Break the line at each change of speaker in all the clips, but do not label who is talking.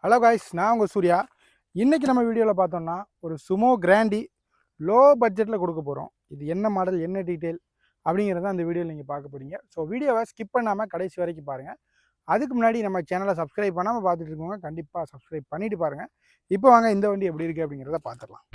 Hello guys, நான் உங்கள் சூர்யா. இன்றைக்கி நம்ம வீடியோவில் பார்த்தோம்னா ஒரு சுமோ கிராண்டி லோ பட்ஜெட்டில் கொடுக்க போகிறோம். இது என்ன மாடல், என்ன டீட்டெயில் அப்படிங்கிறத அந்த வீடியோவில் நீங்கள் பார்க்க போகிறீங்க. ஸோ வீடியோவை ஸ்கிப் பண்ணாமல் கடைசி வரைக்கும் பாருங்கள். அதுக்கு முன்னாடி நம்ம சேனலை சப்ஸ்கிரைப் பண்ணாமல் பார்த்துட்டு இருக்கோங்க, கண்டிப்பாக சப்ஸ்கிரைப் பண்ணிவிட்டு பாருங்கள். இப்போ வாங்க இந்த வண்டி எப்படி இருக்குது அப்படிங்கிறத பார்த்துடலாம்.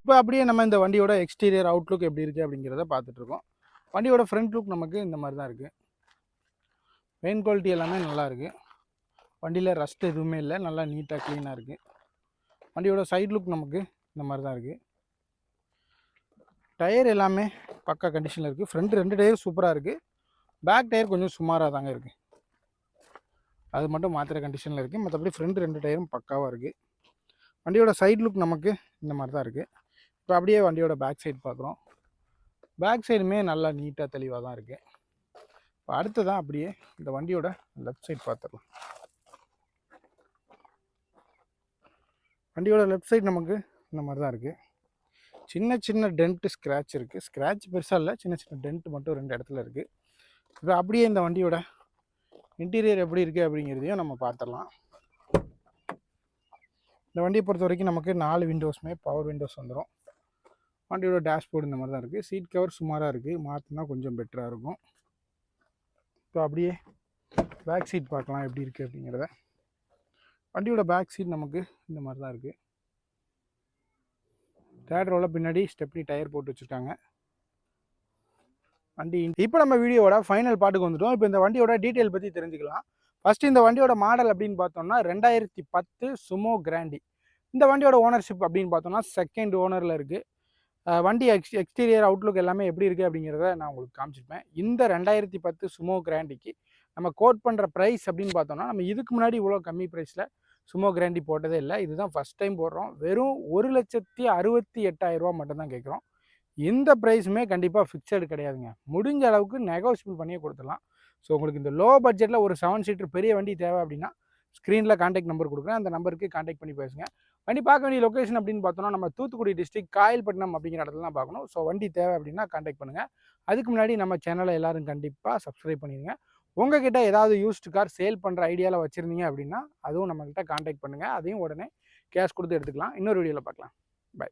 இப்போ அப்படியே நம்ம இந்த வண்டியோட எக்ஸ்டீரியர் அவுட்லுக் எப்படி இருக்குது அப்படிங்கிறத பார்த்துட்ருக்கோம். வண்டியோட ஃப்ரண்ட் லுக் நமக்கு இந்த மாதிரி தான் இருக்குது. பெயிண்ட் குவாலிட்டி எல்லாமே நல்லா இருக்குது. வண்டியில் ரஸ்ட் எதுவுமே இல்லை, நல்லா நீட்டாக க்ளீனாக இருக்குது. வண்டியோட சைட் லுக் நமக்கு இந்த மாதிரி தான் இருக்குது. டயர் எல்லாமே பக்கா கண்டிஷனில் இருக்குது. ஃப்ரண்ட் 2 டயர் சூப்பராக இருக்குது. பேக் டயர் கொஞ்சம் சுமாராக தாங்க இருக்குது. அது மட்டும் மாத்திர கண்டிஷனில் இருக்குது. மற்றபடி ஃப்ரண்ட் 2 டயரும் பக்காவாக இருக்குது. வண்டியோட சைட் லுக் நமக்கு இந்த மாதிரி தான் இருக்குது. இப்போ அப்படியே வண்டியோட பேக் சைடு பார்க்குறோம். பேக் சைடுமே நல்லா நீட்டாக தெளிவாக தான் இருக்குது. இப்போ அடுத்து தான் அப்படியே இந்த வண்டியோட லெஃப்ட் சைடு பார்த்துடலாம். வண்டியோட லெஃப்ட் சைடு நமக்கு இந்த மாதிரி தான் இருக்குது. சின்ன சின்ன டென்ட்டு ஸ்க்ராட்ச் இருக்குது. ஸ்க்ராட்ச் பெருசாக இல்லை, சின்ன சின்ன டென்ட்டு மட்டும் 2 இடத்துல இருக்குது. இப்போ அப்படியே இந்த வண்டியோட இன்டீரியர் எப்படி இருக்குது அப்படிங்கிறதையும் நம்ம பார்த்துடலாம். இந்த வண்டியை பொறுத்த வரைக்கும் நமக்கு 4 விண்டோஸுமே பவர் விண்டோஸ் வந்துடும். வண்டியோட டேஷ்போர்டு இந்த மாதிரி தான் இருக்குது. சீட் கவர் சுமாராக இருக்குது, மாற்றினா கொஞ்சம் பெட்டராக இருக்கும். இப்போ அப்படியே பேக் சீட் பார்க்கலாம் எப்படி இருக்குது அப்படிங்கிறத. வண்டியோட பேக் சீட் நமக்கு இந்த மாதிரி தான் இருக்குது. தேர்ட் ரோவில் பின்னாடி ஸ்டெப்னி டயர் போட்டு வச்சுருக்காங்க. வண்டி இப்போ நம்ம வீடியோட ஃபைனல் பாட்டுக்கு வந்துட்டோம். இப்போ இந்த வண்டியோட டீட்டெயில் பற்றி தெரிஞ்சுக்கலாம். ஃபஸ்ட்டு இந்த வண்டியோட மாடல் அப்படின்னு பார்த்தோம்னா 2010 சுமோ கிராண்டி. இந்த வண்டியோட ஓனர்ஷிப் அப்படின்னு பார்த்தோம்னா செகண்ட் ஓனரில் இருக்குது. வண்டி எக்ஸ்டீரியர் அவுட்லுக் எல்லாமே எப்படி இருக்குது அப்படிங்கிறத நான் உங்களுக்கு காமிச்சிருப்பேன். இந்த 2010 சுமோ கிராண்டிக்கு நம்ம கோட் பண்ணுற ப்ரைஸ் அப்படின்னு பார்த்தோம்னா, நம்ம இதுக்கு முன்னாடி இவ்வளோ கம்மி ப்ரைஸில் சுமோ கிராண்டி போட்டதே இல்லை. இதுதான் ஃபஸ்ட் டைம் போடுறோம். வெறும் 1,68,000 மட்டும்தான் கேட்குறோம். இந்த ப்ரைஸுமே கண்டிப்பாக ஃபிக்ஸடு கிடையாதுங்க. முடிஞ்ச அளவுக்கு நெகோஷியபிள் பண்ணியே கொடுத்துடலாம். ஸோ உங்களுக்கு இந்த லோ பட்ஜெட்டில் ஒரு 7 சீட்டர் பெரிய வண்டி தேவை அப்படின்னா ஸ்க்ரீனில் கான்டாக்ட் நம்பர் கொடுக்குறேன். அந்த நம்பருக்கு கான்டாக்ட் பண்ணி பேசுங்க. வண்டி பார்க்க வேண்டிய லொக்கேஷன் அப்படின்னு பார்த்தோம்னா நம்ம தூத்துக்குடி டிஸ்ட்ரிக்ட் காயல்பட்டினம் அப்படிங்கிற இடத்துல தான் பார்க்கணும். ஸோ வண்டி தேவை அப்படின்னா கான்டாக்ட் பண்ணுங்கள். அதுக்கு முன்னாடி நம்ம சேனலை எல்லோரும் கண்டிப்பாக சப்ஸ்கிரைப் பண்ணிடுங்க. உங்ககிட்ட ஏதாவது யூஸ்டு கார் சேல் பண்ணுற ஐடியாவில் வச்சுருந்தீங்க அப்படின்னா அதுவும் நம்மக்கிட்ட கான்டாக்ட் பண்ணுங்கள். அதையும் உடனே கேஷ் கொடுத்து எடுத்துக்கலாம். இன்னொரு வீடியோவில் பார்க்கலாம். பை.